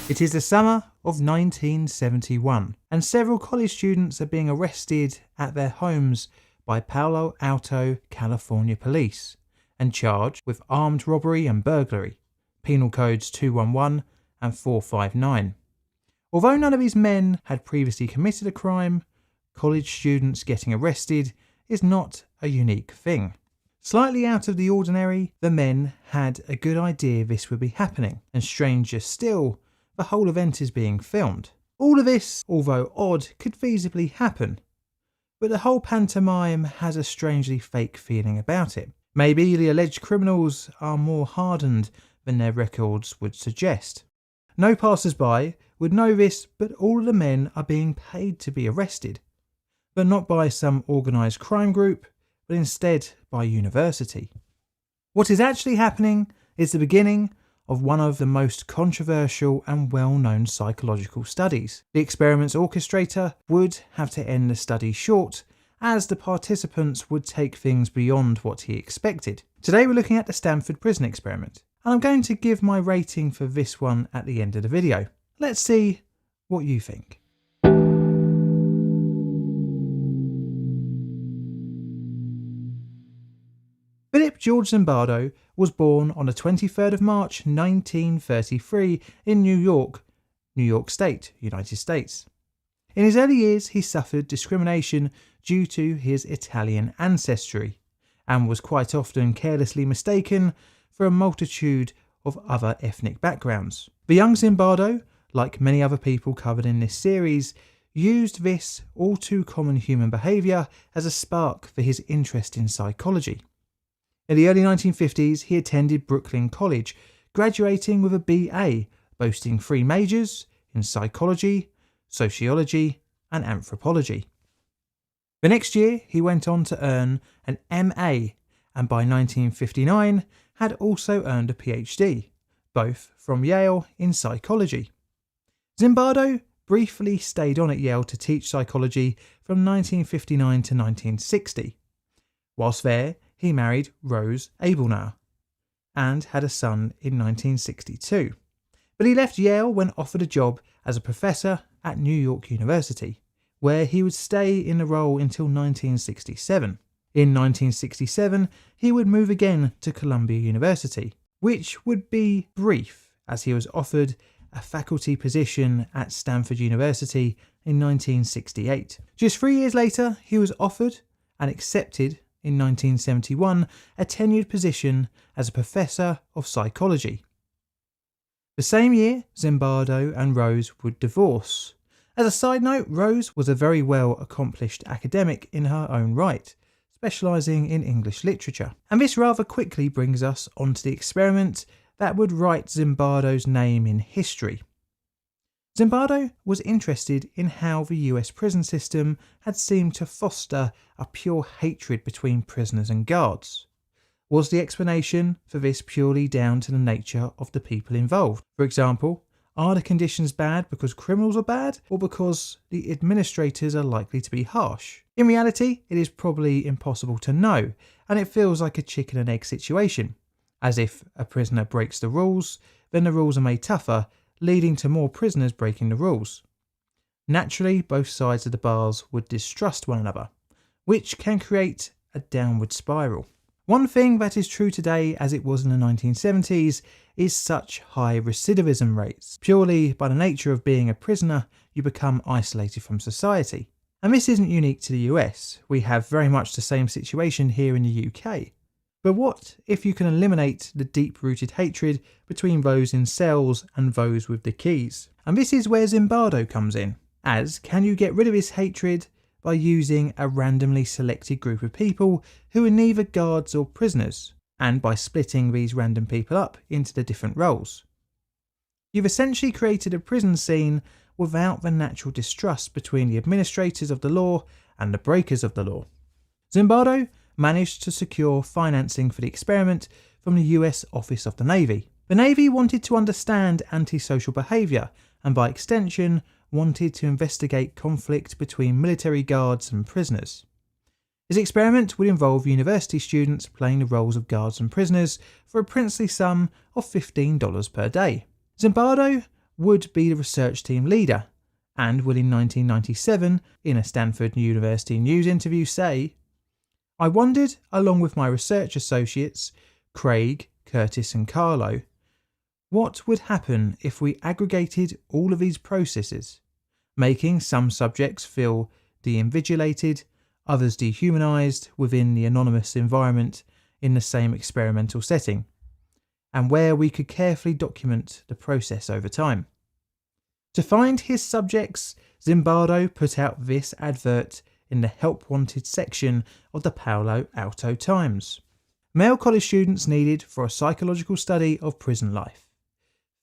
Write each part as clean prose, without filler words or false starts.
It is the summer of 1971, and several college students are being arrested at their homes by Palo Alto, California police and charged with armed robbery and burglary, penal codes 211 and 459. Although none of these men had previously committed a crime, college students getting arrested is not a unique thing. Slightly out of the ordinary, the men had a good idea this would be happening, and stranger still, the whole event is being filmed. All of this, although odd, could feasibly happen, but the whole pantomime has a strangely fake feeling about it. Maybe the alleged criminals are more hardened than their records would suggest. No passers-by would know this, but all of the men are being paid to be arrested, but not by some organised crime group, but instead by university. What is actually happening is the beginning of one of the most controversial and well-known psychological studies. The experiment's orchestrator would have to end the study short, as the participants would take things beyond what he expected. Today we're looking at the Stanford prison experiment, and I'm going to give my rating for this one at the end of the video. Let's see what you think. Philip George Zimbardo was born on the 23rd of March 1933 in New York, New York State, United States. In his early years he suffered discrimination due to his Italian ancestry and was quite often carelessly mistaken for a multitude of other ethnic backgrounds. The young Zimbardo, like many other people covered in this series, used this all too common human behaviour as a spark for his interest in psychology. In the early 1950s, he attended Brooklyn College, graduating with a BA, boasting 3 majors in psychology, sociology, and anthropology. The next year, he went on to earn an MA, and by 1959 had also earned a PhD, both from Yale in psychology. Zimbardo briefly stayed on at Yale to teach psychology from 1959 to 1960. Whilst there, he married Rose Abelner and had a son in 1962. But he left Yale when offered a job as a professor at New York University, where he would stay in the role until 1967. In 1967, he would move again to Columbia University, which would be brief as he was offered a faculty position at Stanford University in 1968. Just 3 years later, he was offered and accepted in 1971 a tenured position as a professor of psychology. The same year, Zimbardo and Rose would divorce. As a side note, Rose was a very well accomplished academic in her own right, specialising in English literature. And this rather quickly brings us onto the experiment that would write Zimbardo's name in history. Zimbardo was interested in how the US prison system had seemed to foster a pure hatred between prisoners and guards. Was the explanation for this purely down to the nature of the people involved? For example, are the conditions bad because criminals are bad, or because the administrators are likely to be harsh? In reality, it is probably impossible to know, and it feels like a chicken and egg situation, as if a prisoner breaks the rules, then the rules are made tougher, leading to more prisoners breaking the rules. Naturally, both sides of the bars would distrust one another, which can create a downward spiral. One thing that is true today as it was in the 1970s is such high recidivism rates. Purely by the nature of being a prisoner, you become isolated from society. And this isn't unique to the US. We have very much the same situation here in the UK. But what if you can eliminate the deep-rooted hatred between those in cells and those with the keys? And this is where Zimbardo comes in, as can you get rid of this hatred by using a randomly selected group of people who are neither guards or prisoners, and by splitting these random people up into the different roles. You've essentially created a prison scene without the natural distrust between the administrators of the law and the breakers of the law. Zimbardo managed to secure financing for the experiment from the US Office of the Navy. The Navy wanted to understand antisocial behaviour and by extension wanted to investigate conflict between military guards and prisoners. His experiment would involve university students playing the roles of guards and prisoners for a princely sum of $15 per day. Zimbardo would be the research team leader and would in 1997, in a Stanford University News interview, say, "I wondered, along with my research associates, Craig, Curtis and Carlo, what would happen if we aggregated all of these processes, making some subjects feel de-invigilated, others dehumanized within the anonymous environment in the same experimental setting, and where we could carefully document the process over time." To find his subjects, Zimbardo put out this advert in the Help Wanted section of the Palo Alto Times. Male college students needed for a psychological study of prison life.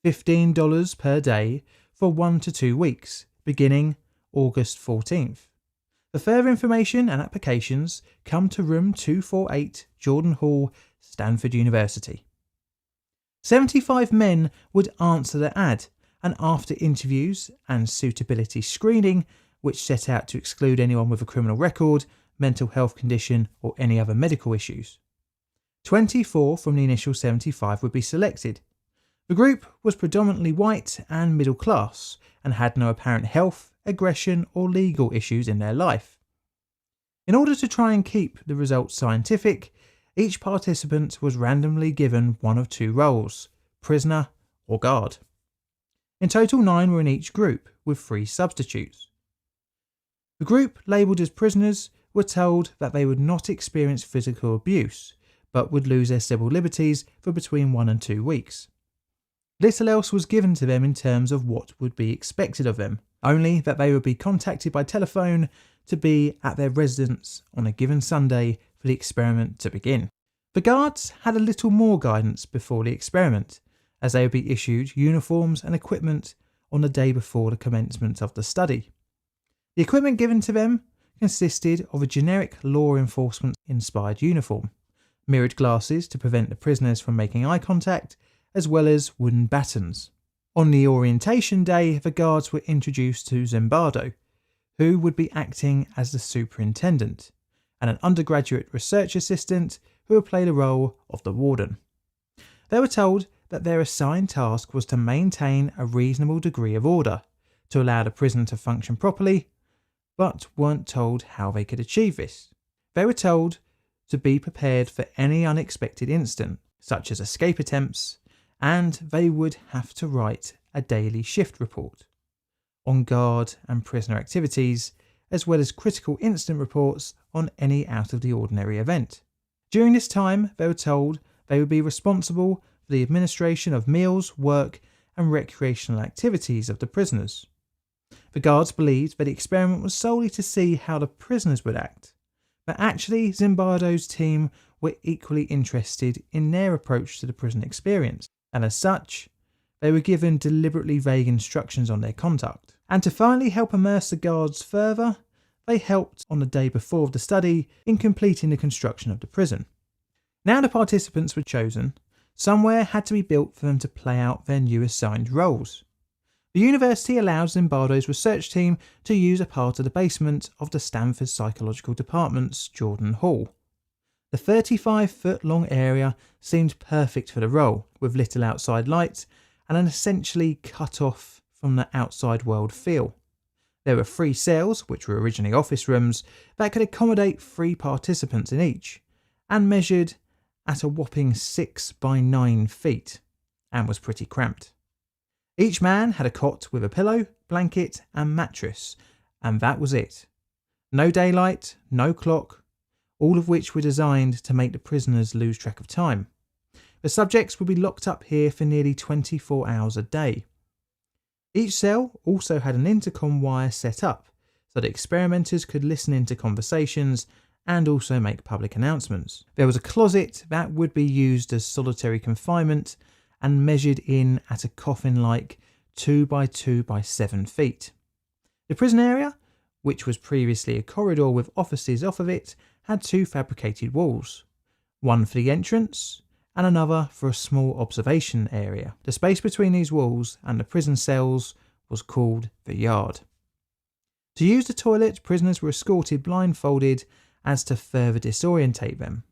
$15 per day for 1 to 2 weeks, beginning August 14th. For further information and applications, come to room 248, Jordan Hall, Stanford University. 75 men would answer the ad, and after interviews and suitability screening, which set out to exclude anyone with a criminal record, mental health condition, or any other medical issues, 24 from the initial 75 would be selected. The group was predominantly white and middle class and had no apparent health, aggression, or legal issues in their life. In order to try and keep the results scientific, each participant was randomly given one of 2 roles, prisoner or guard. In total, 9 were in each group, with 3 substitutes. The group labelled as prisoners were told that they would not experience physical abuse, but would lose their civil liberties for between 1 and 2 weeks. Little else was given to them in terms of what would be expected of them, only that they would be contacted by telephone to be at their residence on a given Sunday for the experiment to begin. The guards had a little more guidance before the experiment, as they would be issued uniforms and equipment on the day before the commencement of the study. The equipment given to them consisted of a generic law enforcement inspired uniform, mirrored glasses to prevent the prisoners from making eye contact, as well as wooden batons. On the orientation day, the guards were introduced to Zimbardo, who would be acting as the superintendent, and an undergraduate research assistant who would play the role of the warden. They were told that their assigned task was to maintain a reasonable degree of order, to allow the prison to function properly, but weren't told how they could achieve this. They were told to be prepared for any unexpected incident, such as escape attempts, and they would have to write a daily shift report on guard and prisoner activities, as well as critical incident reports on any out of the ordinary event. During this time, they were told they would be responsible for the administration of meals, work, and recreational activities of the prisoners. The guards believed that the experiment was solely to see how the prisoners would act, but actually Zimbardo's team were equally interested in their approach to the prison experience, and as such, they were given deliberately vague instructions on their conduct. And to finally help immerse the guards further, they helped on the day before the study in completing the construction of the prison. Now the participants were chosen, somewhere had to be built for them to play out their new assigned roles. The university allowed Zimbardo's research team to use a part of the basement of the Stanford Psychological Department's Jordan Hall. The 35-foot-long area seemed perfect for the role, with little outside light and an essentially cut off from the outside world feel. There were 3 cells, which were originally office rooms, that could accommodate 3 participants in each, and measured at a whopping 6 by 9 feet, and was pretty cramped. Each man had a cot with a pillow, blanket and mattress, and that was it. No daylight, no clock, all of which were designed to make the prisoners lose track of time. The subjects would be locked up here for nearly 24 hours a day. Each cell also had an intercom wire set up so that experimenters could listen into conversations and also make public announcements. There was a closet that would be used as solitary confinement and measured in at a coffin-like 2 by 2 by 7 feet. The prison area, which was previously a corridor with offices off of it, had 2 fabricated walls, one for the entrance and another for a small observation area. The space between these walls and the prison cells was called the yard. To use the toilet, prisoners were escorted blindfolded as to further disorientate them.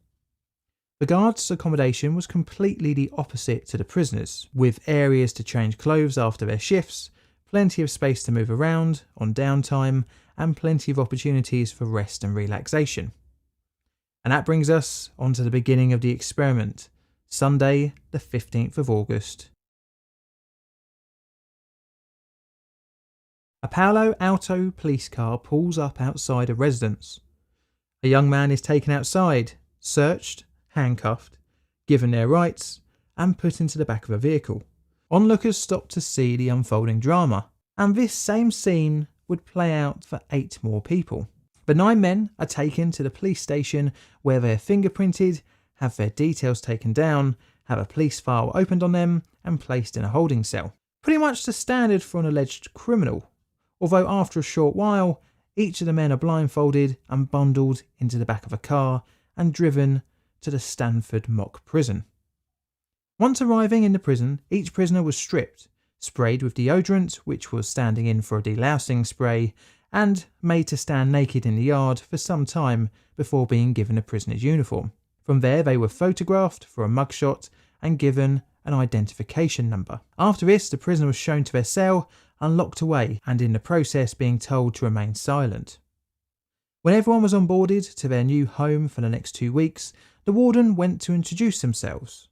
The guards' accommodation was completely the opposite to the prisoners, with areas to change clothes after their shifts, plenty of space to move around on downtime, and plenty of opportunities for rest and relaxation. And that brings us on to the beginning of the experiment, Sunday, the 15th of August. A Palo Alto police car pulls up outside a residence. A young man is taken outside, searched, handcuffed, given their rights, and put into the back of a vehicle. Onlookers stop to see the unfolding drama, and this same scene would play out for 8 more people. The 9 men are taken to the police station where they are fingerprinted, have their details taken down, have a police file opened on them, and placed in a holding cell. Pretty much the standard for an alleged criminal, although after a short while, each of the men are blindfolded and bundled into the back of a car and driven to the Stanford mock prison. Once arriving in the prison, each prisoner was stripped, sprayed with deodorant, which was standing in for a delousing spray, and made to stand naked in the yard for some time before being given a prisoner's uniform. From there, they were photographed for a mugshot and given an identification number. After this, the prisoner was shown to their cell and locked away, and in the process being told to remain silent. When everyone was onboarded to their new home for the next 2 weeks, the warden went to introduce themselves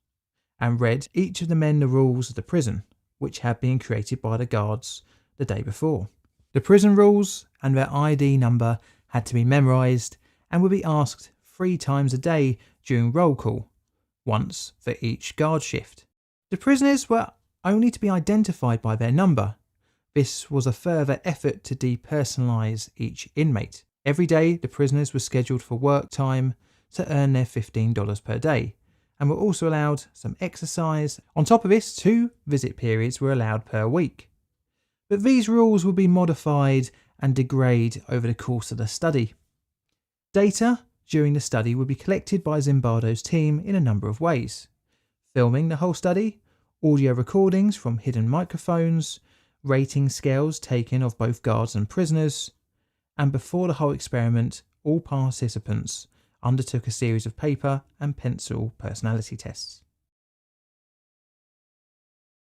and read each of the men the rules of the prison, which had been created by the guards the day before. The prison rules and their ID number had to be memorised and would be asked 3 times a day during roll call, once for each guard shift. The prisoners were only to be identified by their number. This was a further effort to depersonalise each inmate. Every day, the prisoners were scheduled for work time to earn their $15 per day, and were also allowed some exercise. On top of this, 2 visit periods were allowed per week. But these rules would be modified and degrade over the course of the study. Data during the study would be collected by Zimbardo's team in a number of ways: filming the whole study, audio recordings from hidden microphones, rating scales taken of both guards and prisoners, and before the whole experiment, all participants undertook a series of paper and pencil personality tests.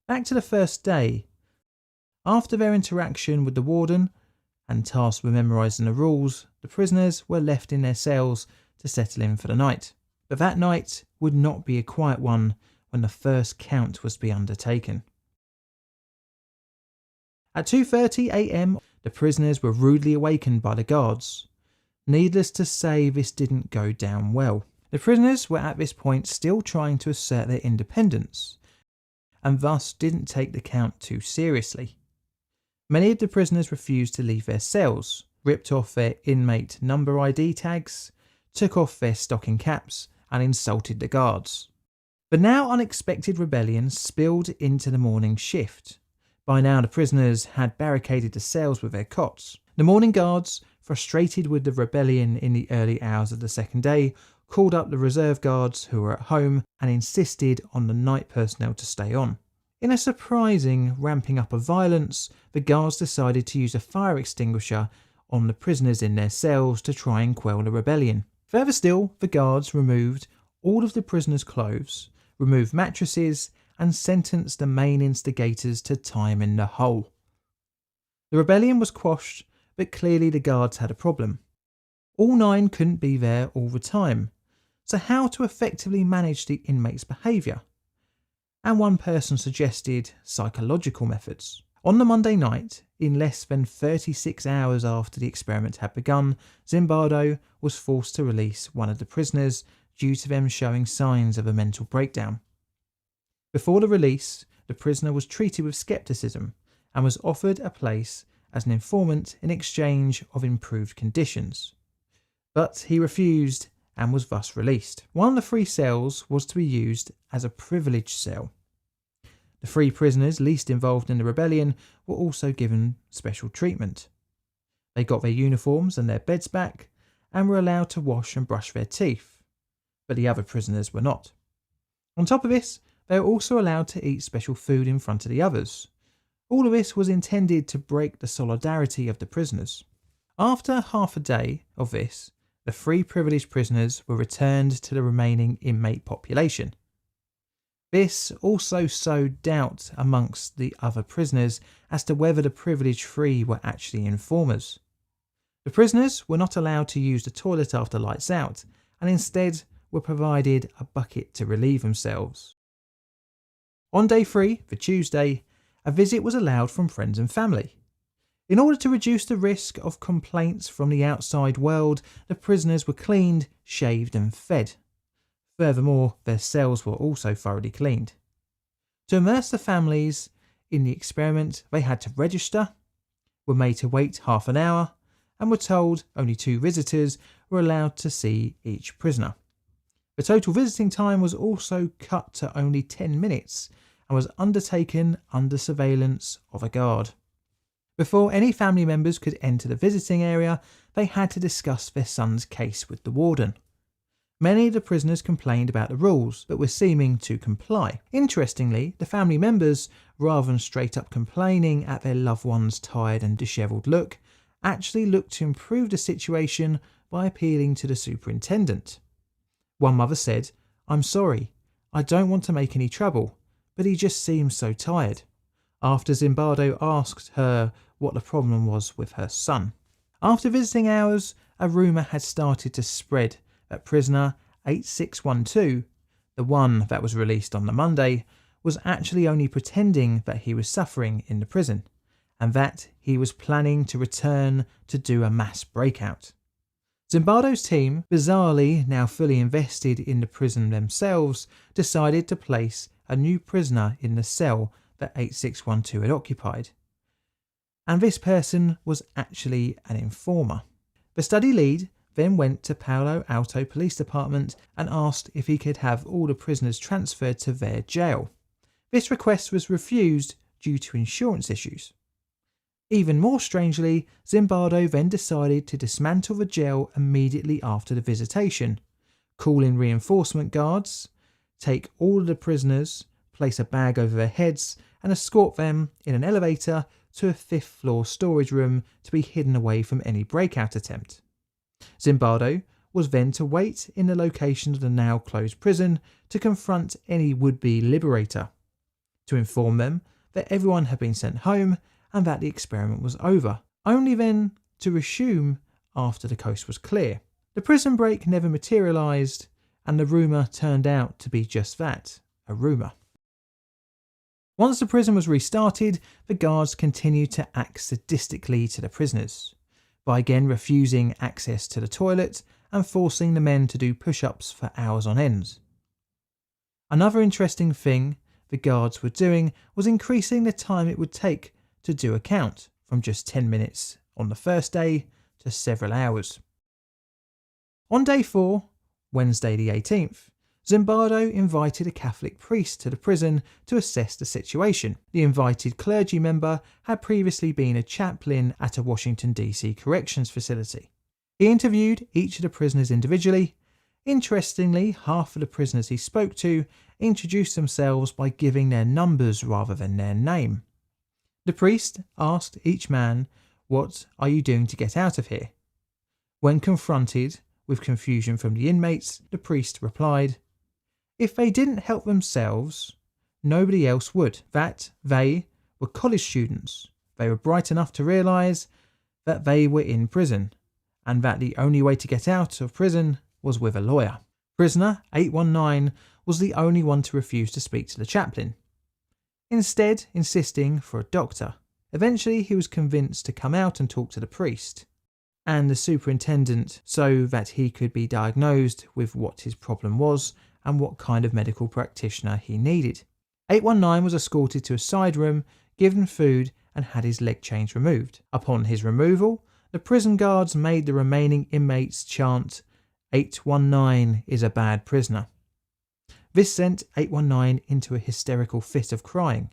Back to the first day. After their interaction with the warden and tasked with memorising the rules, the prisoners were left in their cells to settle in for the night. But that night would not be a quiet one when the first count was to be undertaken. At 2:30 a.m, the prisoners were rudely awakened by the guards. Needless to say, this didn't go down well. The prisoners were at this point still trying to assert their independence, and thus didn't take the count too seriously. Many of the prisoners refused to leave their cells, ripped off their inmate number ID tags, took off their stocking caps, and insulted the guards. But now unexpected rebellion spilled into the morning shift. By now the prisoners had barricaded the cells with their cots. The morning guards, frustrated with the rebellion in the early hours of the second day, called up the reserve guards who were at home and insisted on the night personnel to stay on. In a surprising ramping up of violence, the guards decided to use a fire extinguisher on the prisoners in their cells to try and quell the rebellion. Further still, the guards removed all of the prisoners' clothes, removed mattresses, and sentenced the main instigators to time in the hole. The rebellion was quashed, but clearly the guards had a problem. All 9 couldn't be there all the time, so how to effectively manage the inmates' behaviour? And one person suggested psychological methods. On the Monday night, in less than 36 hours after the experiment had begun, Zimbardo was forced to release one of the prisoners due to them showing signs of a mental breakdown. Before the release, the prisoner was treated with skepticism and was offered a place as an informant in exchange of improved conditions. But he refused and was thus released. One of the 3 cells was to be used as a privileged cell. The 3 prisoners least involved in the rebellion were also given special treatment. They got their uniforms and their beds back and were allowed to wash and brush their teeth, but the other prisoners were not. On top of this, they were also allowed to eat special food in front of the others. All of this was intended to break the solidarity of the prisoners. After half a day of this, the 3 privileged prisoners were returned to the remaining inmate population. This also sowed doubt amongst the other prisoners as to whether the privileged 3 were actually informers. The prisoners were not allowed to use the toilet after lights out, and instead were provided a bucket to relieve themselves. On day 3, the Tuesday, a visit was allowed from friends and family. In order to reduce the risk of complaints from the outside world, the prisoners were cleaned, shaved and fed. Furthermore, their cells were also thoroughly cleaned. To immerse the families in the experiment, they had to register, were made to wait half an hour, and were told only 2 visitors were allowed to see each prisoner. The total visiting time was also cut to only 10 minutes and was undertaken under surveillance of a guard. Before any family members could enter the visiting area, they had to discuss their son's case with the warden. Many of the prisoners complained about the rules, but were seeming to comply. Interestingly, the family members, rather than straight up complaining at their loved one's tired and dishevelled look, actually looked to improve the situation by appealing to the superintendent. One mother said, "I'm sorry, I don't want to make any trouble, but he just seems so tired," after Zimbardo asked her what the problem was with her son. After visiting hours, a rumour had started to spread that prisoner 8612, the one that was released on the Monday, was actually only pretending that he was suffering in the prison, and that he was planning to return to do a mass breakout. Zimbardo's team, bizarrely now fully invested in the prison themselves, decided to place a new prisoner in the cell that 8612 had occupied. And this person was actually an informer. The study lead then went to Palo Alto Police Department and asked if he could have all the prisoners transferred to their jail. This request was refused due to insurance issues. Even more strangely, Zimbardo then decided to dismantle the jail immediately after the visitation, call in reinforcement guards, take all of the prisoners, place a bag over their heads and escort them in an elevator to a 5th floor storage room to be hidden away from any breakout attempt. Zimbardo was then to wait in the location of the now closed prison to confront any would-be liberator, to inform them that everyone had been sent home and that the experiment was over, only then to resume after the coast was clear. The prison break never materialised, and the rumour turned out to be just that, a rumour. Once the prison was restarted, the guards continued to act sadistically to the prisoners, by again refusing access to the toilet and forcing the men to do push-ups for hours on end. Another interesting thing the guards were doing was increasing the time it would take to do a count, from just 10 minutes on the first day to several hours. On day 4, Wednesday the 18th, Zimbardo invited a Catholic priest to the prison to assess the situation. The invited clergy member had previously been a chaplain at a Washington DC corrections facility. He interviewed each of the prisoners individually. Interestingly, half of the prisoners he spoke to introduced themselves by giving their numbers rather than their name. The priest asked each man, "What are you doing to get out of here?" When confronted with confusion from the inmates, the priest replied, if they didn't help themselves, nobody else would, that they were college students, they were bright enough to realise that they were in prison, and that the only way to get out of prison was with a lawyer. Prisoner 819 was the only one to refuse to speak to the chaplain, instead insisting for a doctor. Eventually he was convinced to come out and talk to the priest and the superintendent so that he could be diagnosed with what his problem was and what kind of medical practitioner he needed. 819 was escorted to a side room, given food and had his leg chains removed. Upon his removal, the prison guards made the remaining inmates chant, "819 is a bad prisoner." This sent 819 into a hysterical fit of crying.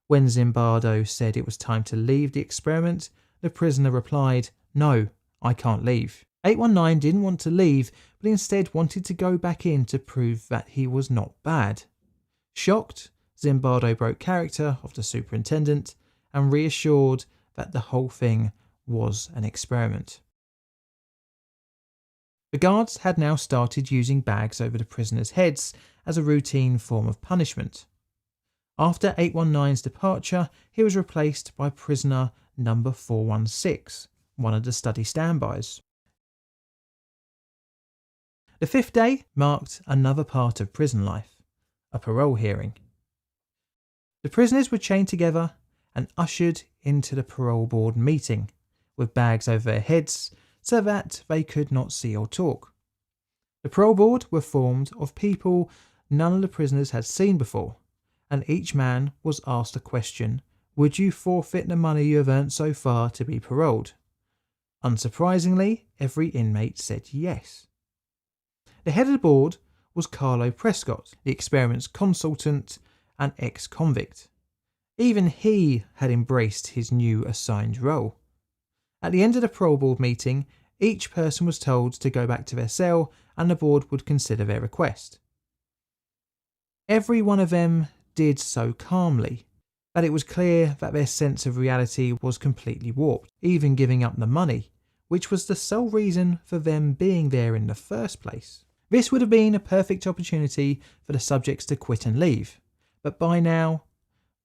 When Zimbardo said it was time to leave the experiment, the prisoner replied, "No, I can't leave." 819 didn't want to leave, but instead wanted to go back in to prove that he was not bad. Shocked, Zimbardo broke character of the superintendent and reassured that the whole thing was an experiment. The guards had now started using bags over the prisoners' heads as a routine form of punishment. After 819's departure, he was replaced by prisoner number 416, one of the study standbys. The fifth day marked another part of prison life, a parole hearing. The prisoners were chained together and ushered into the parole board meeting, with bags over their heads so that they could not see or talk. The parole board were formed of people none of the prisoners had seen before, and each man was asked a question: would you forfeit the money you have earned so far to be paroled? Unsurprisingly, every inmate said yes. The head of the board was Carlo Prescott, the experiment's consultant and ex-convict. Even he had embraced his new assigned role. At the end of the parole board meeting, each person was told to go back to their cell and the board would consider their request. Every one of them did so calmly that it was clear that their sense of reality was completely warped, even giving up the money, which was the sole reason for them being there in the first place. This would have been a perfect opportunity for the subjects to quit and leave, but by now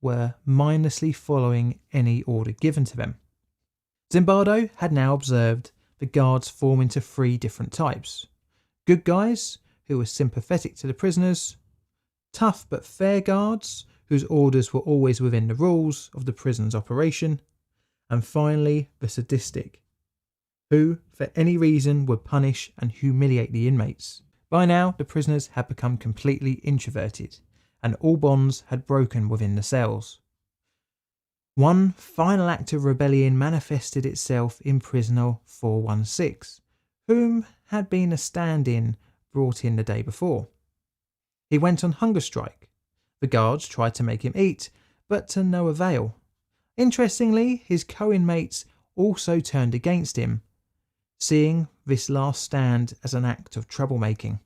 were mindlessly following any order given to them. Zimbardo had now observed the guards form into three different types: good guys, who were sympathetic to the prisoners; tough but fair guards, whose orders were always within the rules of the prison's operation; and finally the sadistic, who for any reason would punish and humiliate the inmates. By now the prisoners had become completely introverted, and all bonds had broken within the cells. One final act of rebellion manifested itself in prisoner 416, whom had been a stand-in brought in the day before. He went on hunger strike. The guards tried to make him eat, but to no avail. Interestingly, his co-inmates also turned against him, seeing this last stand as an act of troublemaking.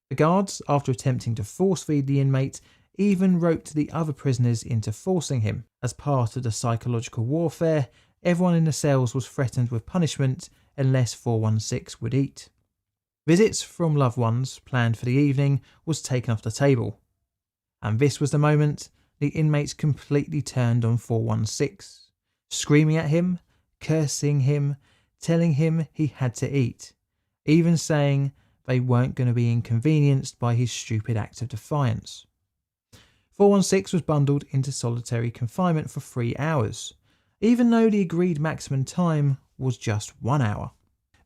The guards, after attempting to force-feed the inmate, even roped the other prisoners into forcing him. As part of the psychological warfare, everyone in the cells was threatened with punishment unless 416 would eat. Visits from loved ones planned for the evening was taken off the table, and this was the moment the inmates completely turned on 416, screaming at him, cursing him, telling him he had to eat, even saying they weren't going to be inconvenienced by his stupid act of defiance. 416 was bundled into solitary confinement for 3 hours, even though the agreed maximum time was just 1 hour.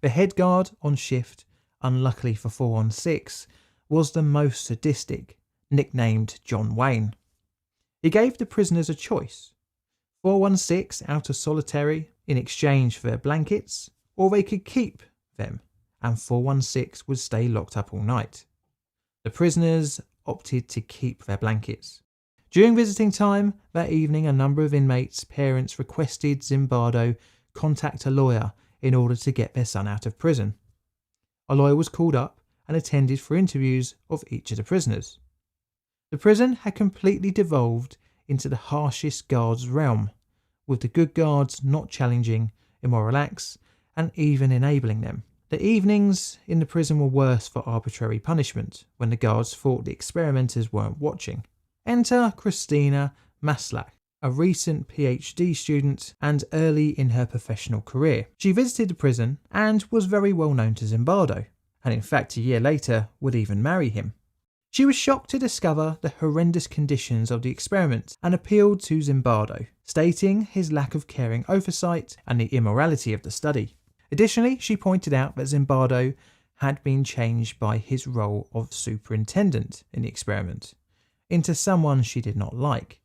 The head guard on shift, unluckily for 416, was the most sadistic, nicknamed John Wayne. He gave the prisoners a choice: 416 out of solitary in exchange for their blankets, or they could keep them and 416 would stay locked up all night. The prisoners opted to keep their blankets. During visiting time that evening, a number of inmates' parents requested Zimbardo contact a lawyer in order to get their son out of prison. A lawyer was called up and attended for interviews of each of the prisoners. The prison had completely devolved into the harshest guards' realm, with the good guards not challenging immoral acts and even enabling them. The evenings in the prison were worse for arbitrary punishment when the guards thought the experimenters weren't watching. Enter Christina Maslach, a recent PhD student and early in her professional career. She visited the prison and was very well known to Zimbardo, and in fact a year later would even marry him. She was shocked to discover the horrendous conditions of the experiment and appealed to Zimbardo, stating his lack of caring oversight and the immorality of the study. Additionally, she pointed out that Zimbardo had been changed by his role of superintendent in the experiment into someone she did not like.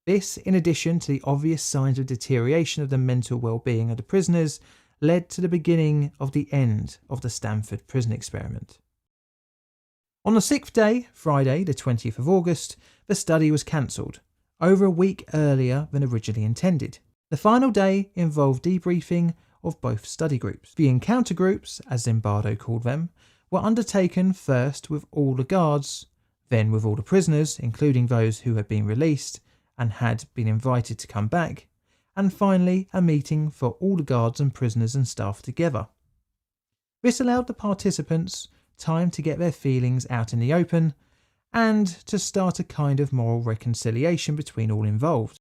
This, in addition to the obvious signs of deterioration of the mental well-being of the prisoners, led to the beginning of the end of the Stanford prison experiment. On the 6th day, Friday the 20th of August, the study was cancelled, over a week earlier than originally intended. The final day involved debriefing of both study groups. The encounter groups, as Zimbardo called them, were undertaken first with all the guards, then with all the prisoners, including those who had been released and had been invited to come back, and finally a meeting for all the guards and prisoners and staff together. This allowed the participants time to get their feelings out in the open and to start a kind of moral reconciliation between all involved.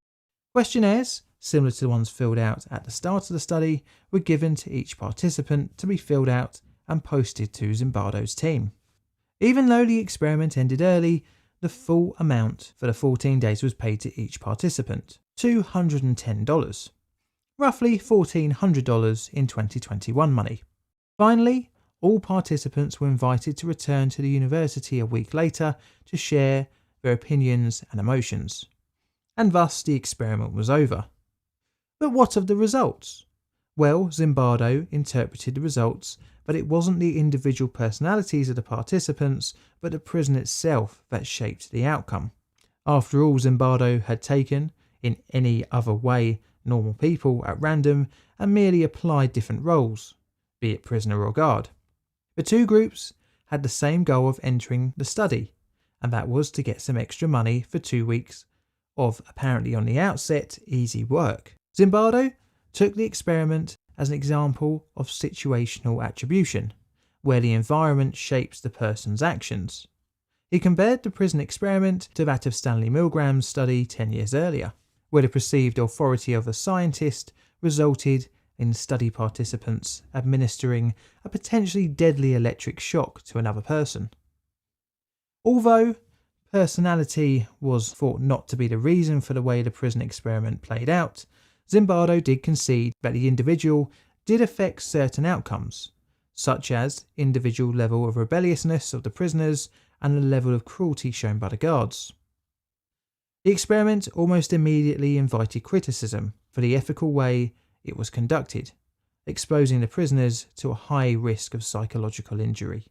Questionnaires, similar to the ones filled out at the start of the study, were given to each participant to be filled out and posted to Zimbardo's team. Even though the experiment ended early, the full amount for the 14 days was paid to each participant, $210, roughly $1,400 in 2021 money. Finally, all participants were invited to return to the university a week later to share their opinions and emotions. And thus the experiment was over. But what of the results? Well, Zimbardo interpreted the results, but it wasn't the individual personalities of the participants, but the prison itself that shaped the outcome. After all, Zimbardo had taken, in any other way, normal people at random and merely applied different roles, be it prisoner or guard. The two groups had the same goal of entering the study, and that was to get some extra money for 2 weeks of apparently on the outset easy work. Zimbardo took the experiment as an example of situational attribution, where the environment shapes the person's actions. He compared the prison experiment to that of Stanley Milgram's study 10 years earlier, where the perceived authority of a scientist resulted in study participants administering a potentially deadly electric shock to another person. Although personality was thought not to be the reason for the way the prison experiment played out, Zimbardo did concede that the individual did affect certain outcomes, such as individual level of rebelliousness of the prisoners and the level of cruelty shown by the guards. The experiment almost immediately invited criticism for the ethical way it was conducted, exposing the prisoners to a high risk of psychological injury.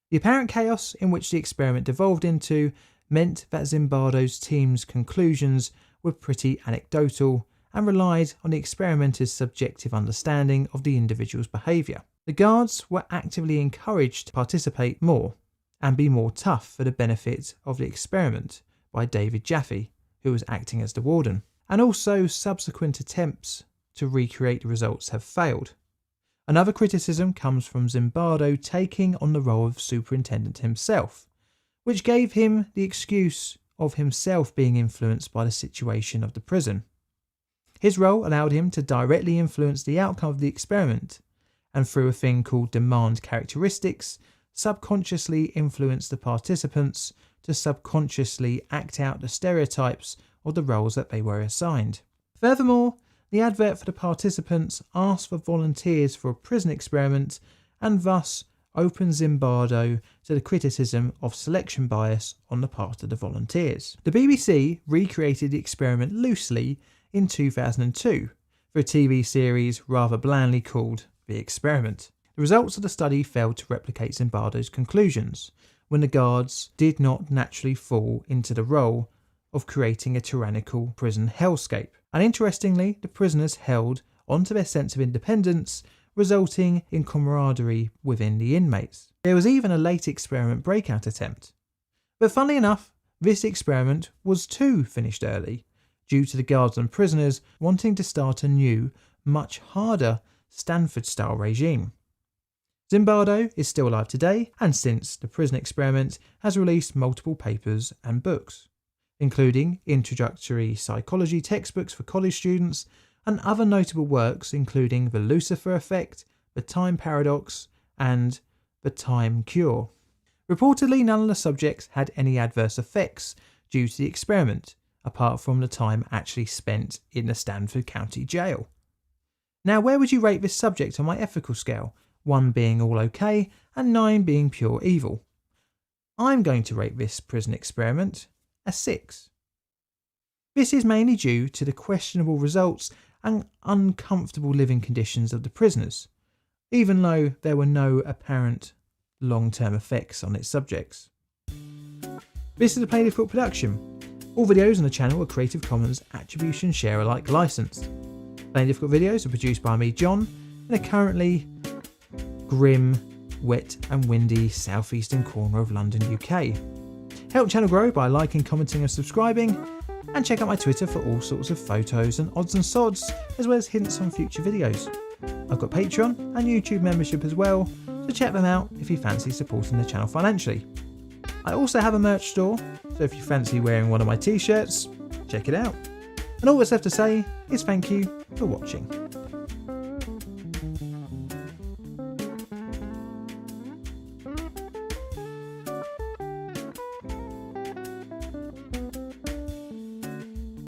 The apparent chaos in which the experiment devolved into meant that Zimbardo's team's conclusions were pretty anecdotal and relied on the experimenter's subjective understanding of the individual's behaviour. The guards were actively encouraged to participate more and be more tough for the benefit of the experiment by David Jaffe, who was acting as the warden, and also subsequent attempts to recreate the results have failed. Another criticism comes from Zimbardo taking on the role of superintendent himself, which gave him the excuse of himself being influenced by the situation of the prison. His role allowed him to directly influence the outcome of the experiment, and through a thing called demand characteristics, subconsciously influence the participants to subconsciously act out the stereotypes of the roles that they were assigned. Furthermore, the advert for the participants asked for volunteers for a prison experiment and thus opened Zimbardo to the criticism of selection bias on the part of the volunteers. The BBC recreated the experiment loosely in 2002 for a TV series rather blandly called The Experiment. The results of the study failed to replicate Zimbardo's conclusions when the guards did not naturally fall into the role of creating a tyrannical prison hellscape. And interestingly, the prisoners held onto their sense of independence, resulting in camaraderie within the inmates. There was even a late experiment breakout attempt. But funnily enough, this experiment was too finished early, due to the guards and prisoners wanting to start a new, much harder Stanford-style regime. Zimbardo is still alive today, and since the prison experiment has released multiple papers and books, including introductory psychology textbooks for college students and other notable works including The Lucifer Effect, The Time Paradox and The Time Cure. Reportedly, none of the subjects had any adverse effects due to the experiment, apart from the time actually spent in the Stanford County Jail. Now, where would you rate this subject on my ethical scale, 1 being all okay and 9 being pure evil? I'm going to rate this prison experiment a 6. This is mainly due to the questionable results and uncomfortable living conditions of the prisoners, even though there were no apparent long-term effects on its subjects. This is a Plainly Foot production. All videos on the channel are Creative Commons Attribution Share Alike licensed. Plainly Foot videos are produced by me, John, in a currently grim, wet and windy southeastern corner of London, UK. Help the channel grow by liking, commenting and subscribing, and check out my Twitter for all sorts of photos and odds and sods, as well as hints on future videos. I've got Patreon and YouTube membership as well, so check them out if you fancy supporting the channel financially. I also have a merch store, so if you fancy wearing one of my t-shirts, check it out. And all that's left to say is thank you for watching.